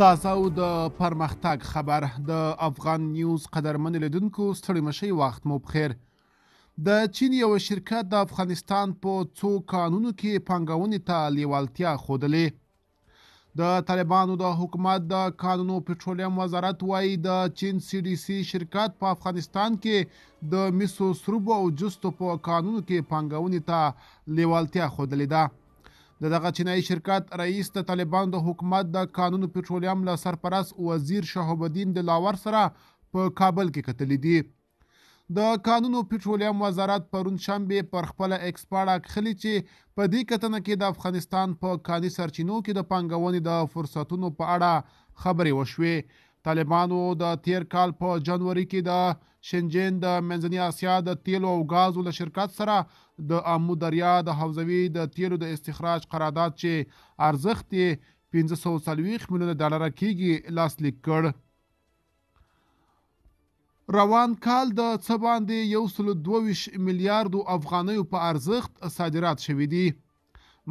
تازه او د پرمختګ خبر د افغان نیوز قدرمن لیدونکو ستړي مشئ وخت مو بخیر. د چین یو شرکت د افغانستان په څو کانونو کې پانګونې ته لیوالتیا ښودلې. د طالبانو د حکومت د کانونو پټرولیم وزارت وایي د چین CDC شرکت په افغانستان کې د مسو سروبو او جستو په کانونو کې پانګونې ته لیوالتیا ښودلې ده. دغه چینایي شرکت رئیس د طالبانو د حکومت د کانونو پټرولیم له سرپرست وزیر شهاب الدین دلاور سره په کابل کې کتلي دي. د کانونو پټرولیم وزارت پرون شنبه پر خپل ایکس پاڼه کښلي چې په دې کتنه کې د افغانستان په کاني سرچینو کې د پانګونې د فرصتونو په اړه خبرې وشوې. طالبانو د تیر کال په جنوري کې د شنجین د منځنۍ اسیا د تیلو او غازو له شرکت سره د آمو دریا د حوزوي د تیلو د استخراج قرارداد چې ارزښت یې 540 میلیونه ډالر کېږي لاسلیک کړ. روان کال د څه باندې 122 میلیارډو افغانیو په ارزښت صادرات شوي دي.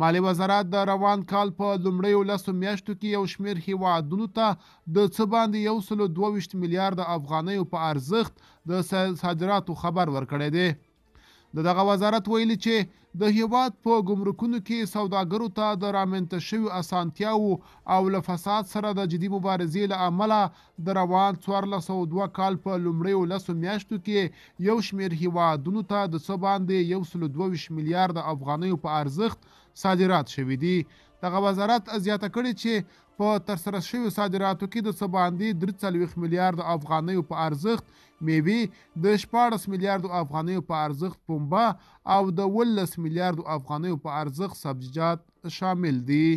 مالی وزارت د روان کال په لومړیو 10 میاشتو کې یو شمېر هیوادونو ته د څه باندې 122 میلیارډ افغانیو په ارزښت د صادراتو خبر ورکړی دی. دغه وزارت ویلي چې د هیواد په ګمرکونو کې سوداګرو ته د رامنځته شویو اسانتیاوو او له فساد سره د جدي مبارزې له امله د روان 1402 کال په لومړیو 10 میاشتو کې یو شمېر هیوادونو ته د څه باندې 122 میلیارډ افغانیو په ارزښت صادرات شوي دي. دغه وزارت زیاته کړې چې په ترسره شویو صادراتو کې د څه باندې 43 میلیارډ افغانیو په ارزښت میوې، د 14 میلیارډ افغانیو په ارزښت پنبه او د 11 میلیارډ افغانیو په ارزښت سبزیجات شامل دي.